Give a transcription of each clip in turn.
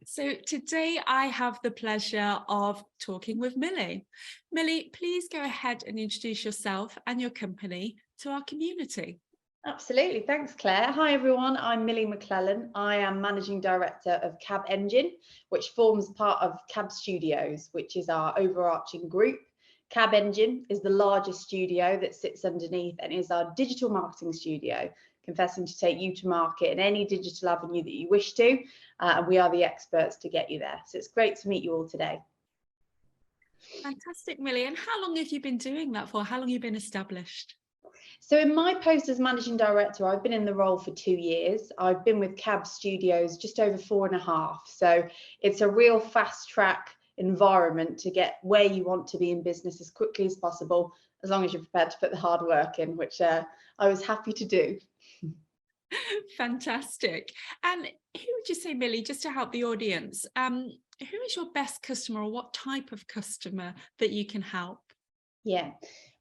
So today I have the pleasure of talking with Millie. Millie, please go ahead and introduce yourself and your company to our community. Absolutely. Thanks, Claire. Hi, everyone. I'm Millie Mclellan. I am Managing Director of Cab Engine, which forms part of Cab Studios, which is our overarching group. Cab Engine is the largest studio that sits underneath and is our digital marketing studio, confessing to take you to market in any digital avenue that you wish to. And we are the experts to get you there. So it's great to meet you all today. Fantastic, Millie. And how long have you been doing that for? How long have you been established? So in my post as Managing Director, I've been in the role for 2 years. I've been with Cab Studios just over 4.5. So it's a real fast track environment to get where you want to be in business as quickly as possible, as long as you're prepared to put the hard work in, which I was happy to do. Fantastic. And who would you say, Millie, just to help the audience, who is your best customer or what type of customer that you can help? Yeah.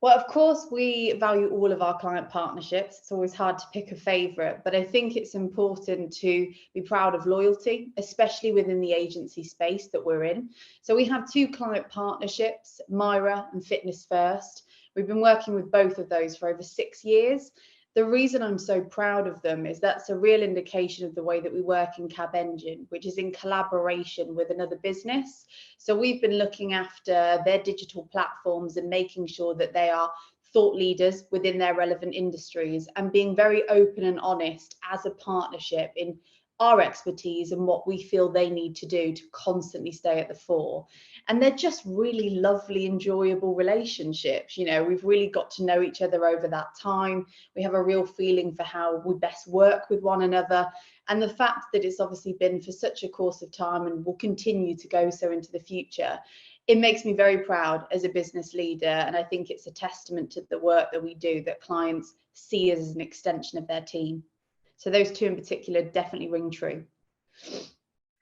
Well, of course, we value all of our client partnerships. It's always hard to pick a favourite, but I think it's important to be proud of loyalty, especially within the agency space that we're in. So we have 2 client partnerships, Myra and Fitness First. We've been working with both of those for over 6 years. The reason I'm so proud of them is that's a real indication of the way that we work in Cab Engine, which is in collaboration with another business. So we've been looking after their digital platforms and making sure that they are thought leaders within their relevant industries and being very open and honest as a partnership in our expertise and what we feel they need to do to constantly stay at the fore. And they're just really lovely, enjoyable relationships. You know, we've really got to know each other over that time. We have a real feeling for how we best work with one another. And the fact that it's obviously been for such a course of time and will continue to go so into the future, it makes me very proud as a business leader. And I think it's a testament to the work that we do that clients see us as an extension of their team. So those 2 in particular definitely ring true.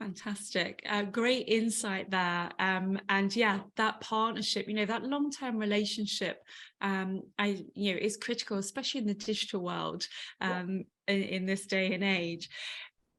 Fantastic. Great insight there. And yeah, that partnership, that long-term relationship, is critical, especially in the digital world, in this day and age.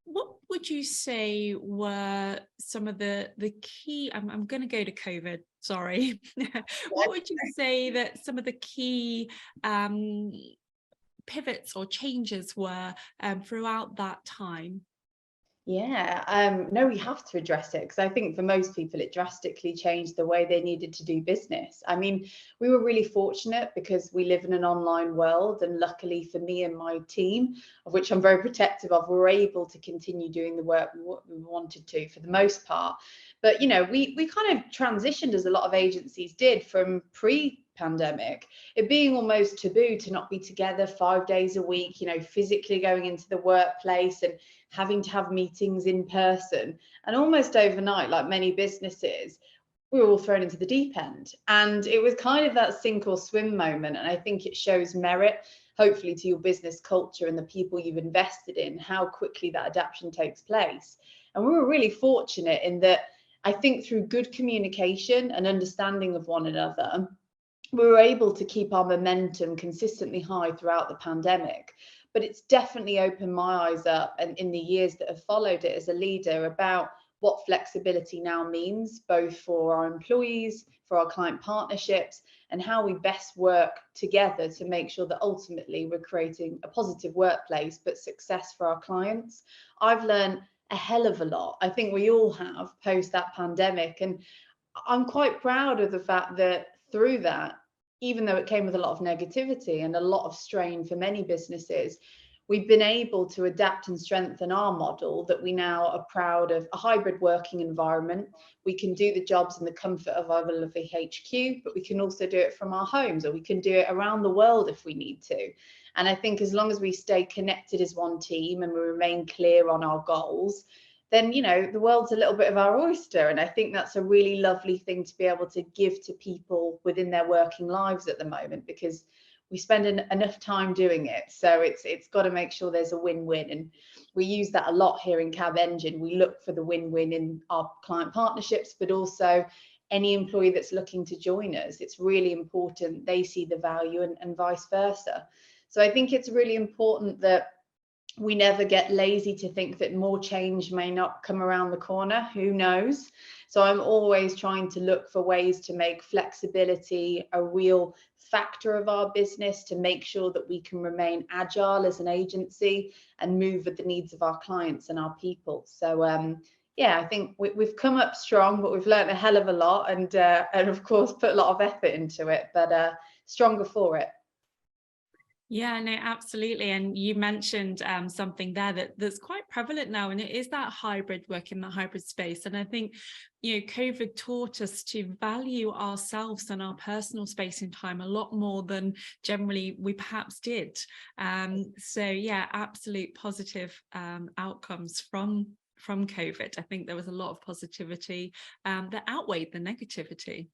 What would you say were some of the key, I'm going to go to COVID, sorry. What would you say that some of the key pivots or changes were throughout that time? Yeah, no, we have to address it because I think for most people it drastically changed the way they needed to do business. I mean, we were really fortunate because we live in an online world, and luckily for me and my team, of which I'm very protective of, we were able to continue doing the work we wanted to for the most part. But we kind of transitioned, as a lot of agencies did, from pre-pandemic, it being almost taboo to not be together 5 days a week, physically going into the workplace and having to have meetings in person. And almost overnight, like many businesses, we were all thrown into the deep end. And it was kind of that sink or swim moment. And I think it shows merit, hopefully, to your business culture and the people you've invested in, how quickly that adaptation takes place. And we were really fortunate in that I think through good communication and understanding of one another, we were able to keep our momentum consistently high throughout the pandemic. But it's definitely opened my eyes up, and in the years that have followed it as a leader, about what flexibility now means, both for our employees, for our client partnerships, and how we best work together to make sure that ultimately we're creating a positive workplace, but success for our clients. I've learned a hell of a lot. I think we all have post that pandemic. And I'm quite proud of the fact that through that, even though it came with a lot of negativity and a lot of strain for many businesses, we've been able to adapt and strengthen our model, that we now are proud of a hybrid working environment. We can do the jobs in the comfort of our lovely HQ, but we can also do it from our homes, or we can do it around the world if we need to. And I think as long as we stay connected as one team and we remain clear on our goals, then the world's a little bit of our oyster. And I think that's a really lovely thing to be able to give to people within their working lives at the moment, because we spend enough time doing it. So it's got to make sure there's a win-win. And we use that a lot here in Cab Engine. We look for the win-win in our client partnerships, but also any employee that's looking to join us. It's really important they see the value, and vice versa. So I think it's really important that We never get lazy to think that more change may not come around the corner. Who knows? So I'm always trying to look for ways to make flexibility a real factor of our business, to make sure that we can remain agile as an agency and move with the needs of our clients and our people. So yeah, I think we've come up strong, but we've learned a hell of a lot, and of course put a lot of effort into it, but stronger for it. Yeah, no, absolutely. And you mentioned something there that's quite prevalent now, and it is that hybrid work in the hybrid space. And I think, COVID taught us to value ourselves and our personal space and time a lot more than generally we perhaps did. So yeah, absolute positive outcomes from COVID. I think there was a lot of positivity that outweighed the negativity.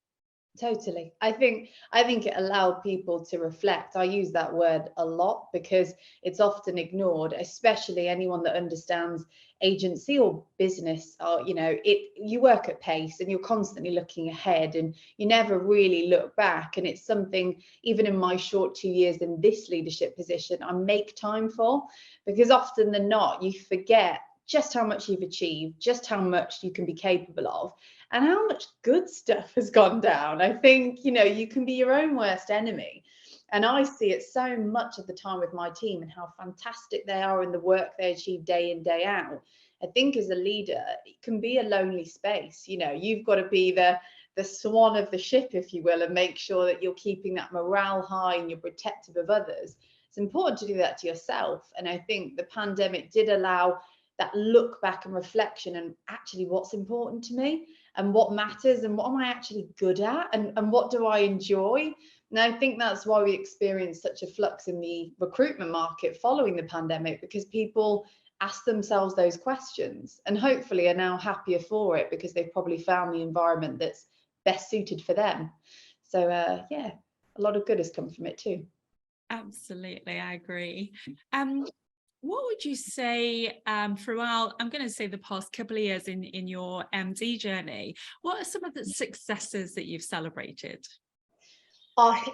Totally. I think it allowed people to reflect. I use that word a lot because it's often ignored, especially anyone that understands agency or business. Or, you work at pace and you're constantly looking ahead and you never really look back. And it's something, even in my short 2 years in this leadership position, I make time for, because often than not, you forget just how much you've achieved, just how much you can be capable of, and how much good stuff has gone down. I think, you can be your own worst enemy. And I see it so much of the time with my team and how fantastic they are in the work they achieve day in, day out. I think as a leader, it can be a lonely space. You've got to be the swan of the ship, if you will, and make sure that you're keeping that morale high and you're protective of others. It's important to do that to yourself. And I think the pandemic did allow that look back and reflection, and actually what's important to me and what matters and what am I actually good at, and what do I enjoy. And I think that's why we experienced such a flux in the recruitment market following the pandemic, because people asked themselves those questions and hopefully are now happier for it because they've probably found the environment that's best suited for them. So yeah, a lot of good has come from it too. Absolutely, I agree. What would you say throughout, I'm going to say the past couple of years in your MD journey, what are some of the successes that you've celebrated?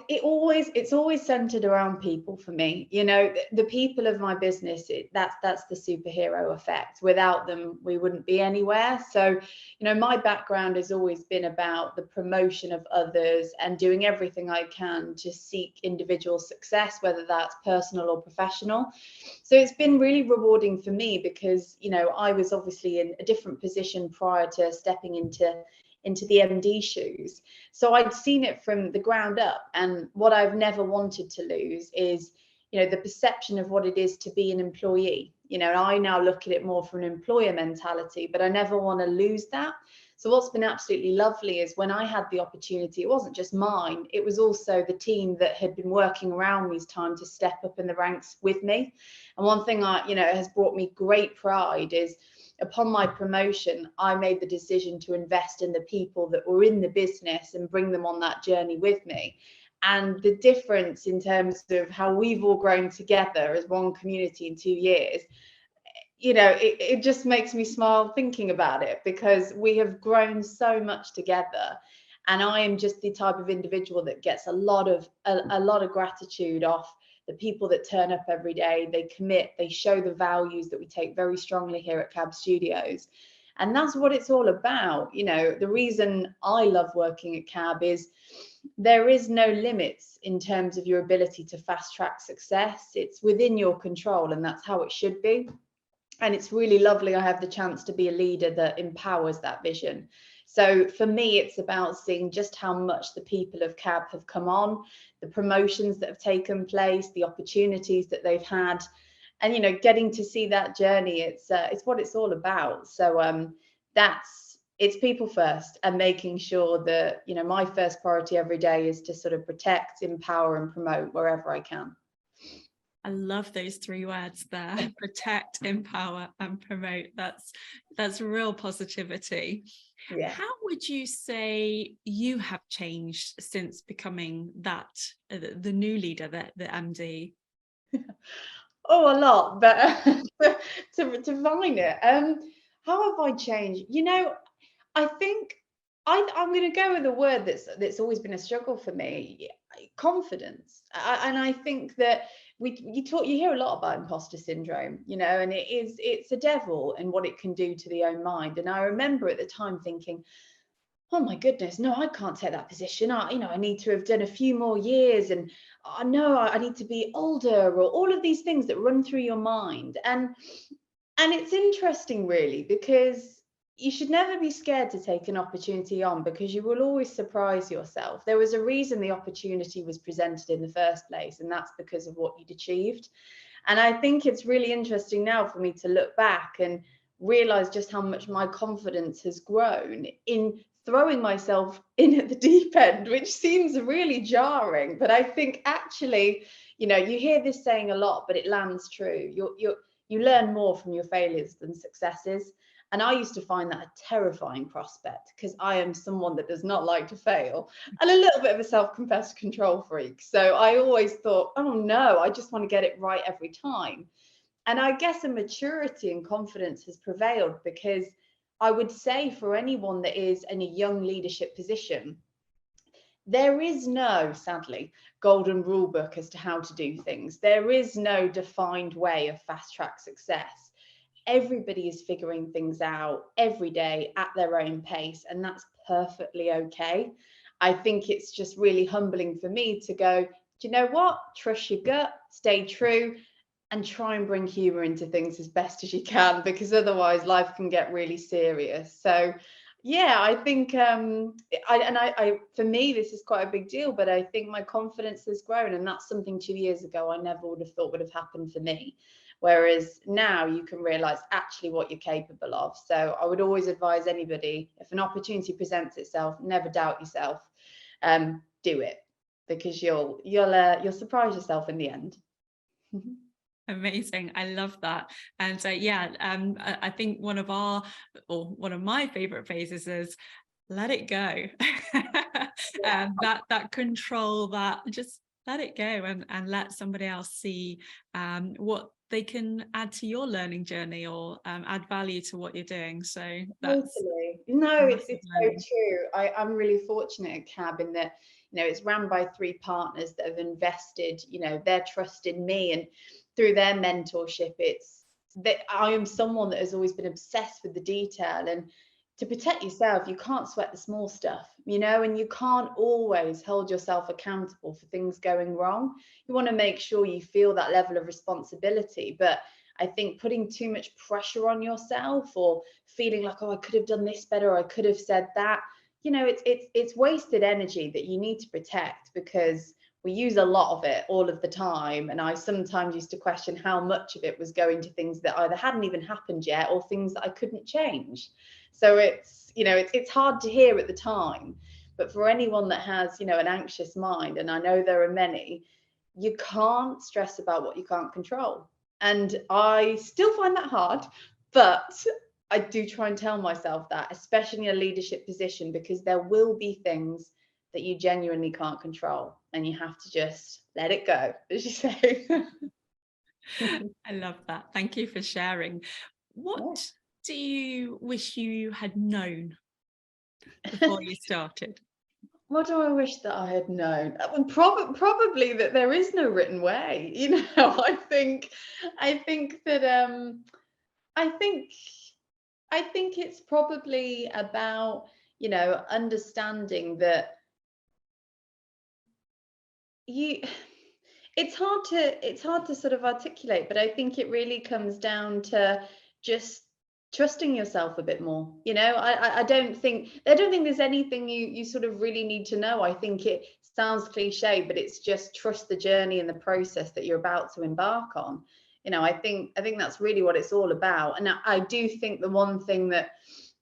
It's always centered around people for me. The people of my business, that's the superhero effect. Without them, we wouldn't be anywhere. So, my background has always been about the promotion of others and doing everything I can to seek individual success, whether that's personal or professional. So it's been really rewarding for me because, I was obviously in a different position prior to stepping into the MD shoes. So I'd seen it from the ground up. And what I've never wanted to lose is, the perception of what it is to be an employee. I now look at it more from an employer mentality, but I never want to lose that. So what's been absolutely lovely is when I had the opportunity, it wasn't just mine, it was also the team that had been working around me's time to step up in the ranks with me. And one thing has brought me great pride is, upon my promotion, I made the decision to invest in the people that were in the business and bring them on that journey with me. And the difference in terms of how we've all grown together as one community in 2 years, it just makes me smile thinking about it, because we have grown so much together. And I am just the type of individual that gets a lot of gratitude off the people that turn up every day. They commit, they show the values that we take very strongly here at CAB Studios. And that's what it's all about. The reason I love working at CAB is there is no limits in terms of your ability to fast track success. It's within your control, and that's how it should be. And it's really lovely I have the chance to be a leader that empowers that vision. So for me, it's about seeing just how much the people of CAB have come on, the promotions that have taken place, the opportunities that they've had, and getting to see that journey. It's what it's all about. So it's people first, and making sure that my first priority every day is to sort of protect, empower, and promote wherever I can. I love those 3 words there: protect, empower, and promote. That's real positivity. Yeah. How would you say you have changed since becoming the new leader, the MD? Oh, a lot, but to define it, how have I changed? I think I'm going to go with a word that's always been a struggle for me: confidence. And I think that you hear a lot about imposter syndrome, you know, and it's a devil and what it can do to the own mind. And I remember at the time thinking, oh my goodness, no, I can't take that position. I need to have done a few more years, and I know I need to be older, or all of these things that run through your mind. And it's interesting, really, because you should never be scared to take an opportunity on, because you will always surprise yourself. There was a reason the opportunity was presented in the first place, and that's because of what you'd achieved. And I think it's really interesting now for me to look back and realize just how much my confidence has grown in throwing myself in at the deep end, which seems really jarring. But I think actually, you know, you hear this saying a lot, but it lands true. You learn more from your failures than successes. And I used to find that a terrifying prospect, because I am someone that does not like to fail, and a little bit of a self-confessed control freak. So I always thought, oh no, I just want to get it right every time. And I guess a maturity and confidence has prevailed, because I would say for anyone that is in a young leadership position, there is no, sadly, golden rule book as to how to do things. There is no defined way of fast track success. Everybody is figuring things out every day at their own pace, and that's perfectly okay. I think it's just really humbling for me to go, do you know what? Trust your gut, stay true, and try and bring humor into things as best as you can, because otherwise life can get really serious. So yeah, I think I for me this is quite a big deal, but I think my confidence has grown, and that's something 2 years ago I never would have thought would have happened for me. Whereas now you can realize actually what you're capable of. So I would always advise anybody, if an opportunity presents itself, never doubt yourself. Do it, because you'll surprise yourself in the end. Amazing. I love that. And I think one of my favorite phrases is let it go. Yeah. That control, that just let it go, and let somebody else see what they can add to your learning journey, or add value to what you're doing. So that's Totally. No, it's massive so learning. true. I'm really fortunate at CAB in that, you know, it's run by 3 partners that have invested, you know, their trust in me, and through their mentorship, it's that I am someone that has always been obsessed with the detail. And to protect yourself, you can't sweat the small stuff, you know, and you can't always hold yourself accountable for things going wrong. You want to make sure you feel that level of responsibility, but I think putting too much pressure on yourself, or feeling like, oh, I could have done this better, or I could have said that, you know, it's wasted energy that you need to protect, because we use a lot of it all of the time. And I sometimes used to question how much of it was going to things that either hadn't even happened yet, or things that I couldn't change. So it's, you know, it's hard to hear at the time, but for anyone that has, you know, an anxious mind, and I know there are many, you can't stress about what you can't control. And I still find that hard, but I do try and tell myself that, especially in a leadership position, because there will be things that you genuinely can't control, and you have to just let it go, as you say. I love that. Thank you for sharing. What Yeah. do you wish you had known before you started? What do I wish that I had known? Probably that there is no written way. You know, I think that I think I think it's probably about, you know, understanding that you it's hard to sort of articulate, but I think it really comes down to just trusting yourself a bit more. You know, I don't think there's anything you sort of really need to know. I think it sounds cliche, but it's just trust the journey and the process that you're about to embark on. You know, I think that's really what it's all about. And I do think the one thing that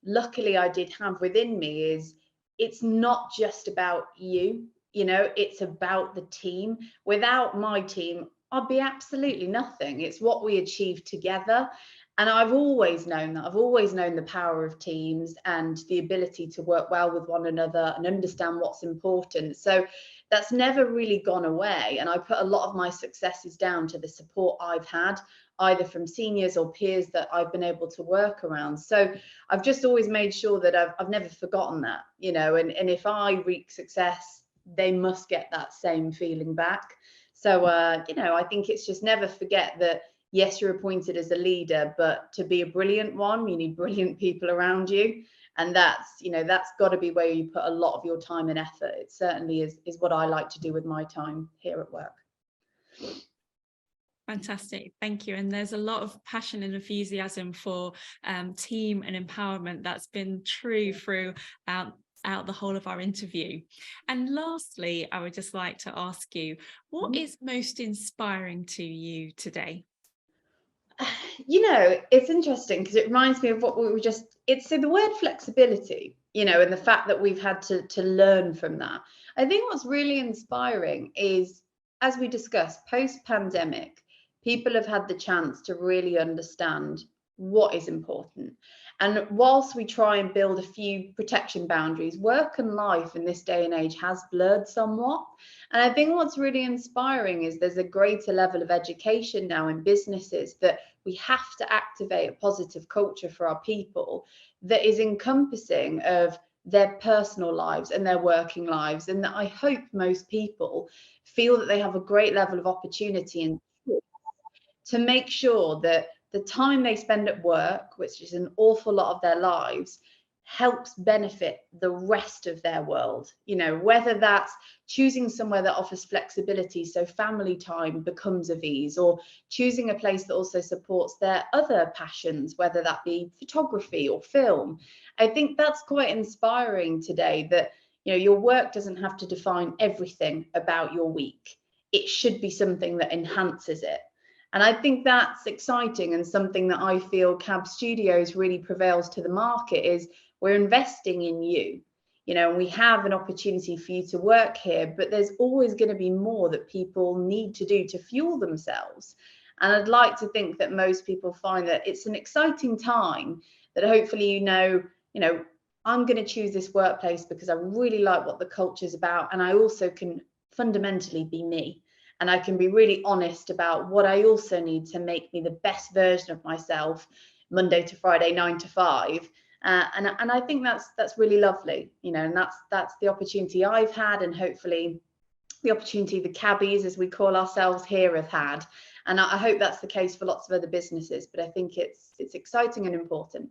luckily I did have within me is, it's not just about you. You know, it's about the team. Without my team, I'd be absolutely nothing. It's what we achieve together. And I've always known that. I've always known the power of teams and the ability to work well with one another and understand what's important. So that's never really gone away. And I put a lot of my successes down to the support I've had, either from seniors or peers that I've been able to work around. So I've just always made sure that I've never forgotten that, you know, and if I reach success, they must get that same feeling back. So, I think it's just never forget that, yes, you're appointed as a leader, but to be a brilliant one, you need brilliant people around you. And that's got to be where you put a lot of your time and effort. It certainly is what I like to do with my time here at work. Fantastic, thank you. And there's a lot of passion and enthusiasm for team and empowerment that's been true throughout the whole of our interview. And lastly, I would just like to ask you, what is most inspiring to you today? It's interesting because it reminds me of what we were it's the word flexibility, and the fact that we've had to learn from that. I think what's really inspiring is, as we discussed, post-pandemic, people have had the chance to really understand what is important. And whilst we try and build a few protection boundaries, work and life in this day and age has blurred somewhat. And I think what's really inspiring is there's a greater level of education now in businesses that we have to activate a positive culture for our people that is encompassing of their personal lives and their working lives. And that I hope most people feel that they have a great level of opportunity and to make sure that the time they spend at work, which is an awful lot of their lives, helps benefit the rest of their world. Whether that's choosing somewhere that offers flexibility so family time becomes of ease, or choosing a place that also supports their other passions, whether that be photography or film. I think that's quite inspiring today, that your work doesn't have to define everything about your week. It should be something that enhances it. And I think that's exciting, and something that I feel CAB Studios really prevails to the market is we're investing in you. And we have an opportunity for you to work here, but there's always going to be more that people need to do to fuel themselves. And I'd like to think that most people find that it's an exciting time, that hopefully, I'm going to choose this workplace because I really like what the culture is about. And I also can fundamentally be me. And I can be really honest about what I also need to make me the best version of myself, Monday to Friday, 9 to 5. And I think that's really lovely, and that's the opportunity I've had, and hopefully the opportunity the cabbies, as we call ourselves here, have had. And I hope that's the case for lots of other businesses. But I think it's exciting and important.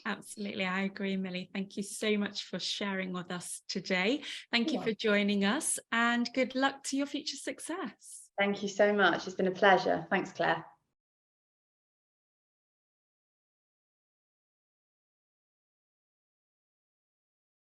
Absolutely, I agree, Millie. Thank you so much for sharing with us today. Thank you for joining us, and good luck to your future success. Thank you so much. It's been a pleasure. Thanks, Claire.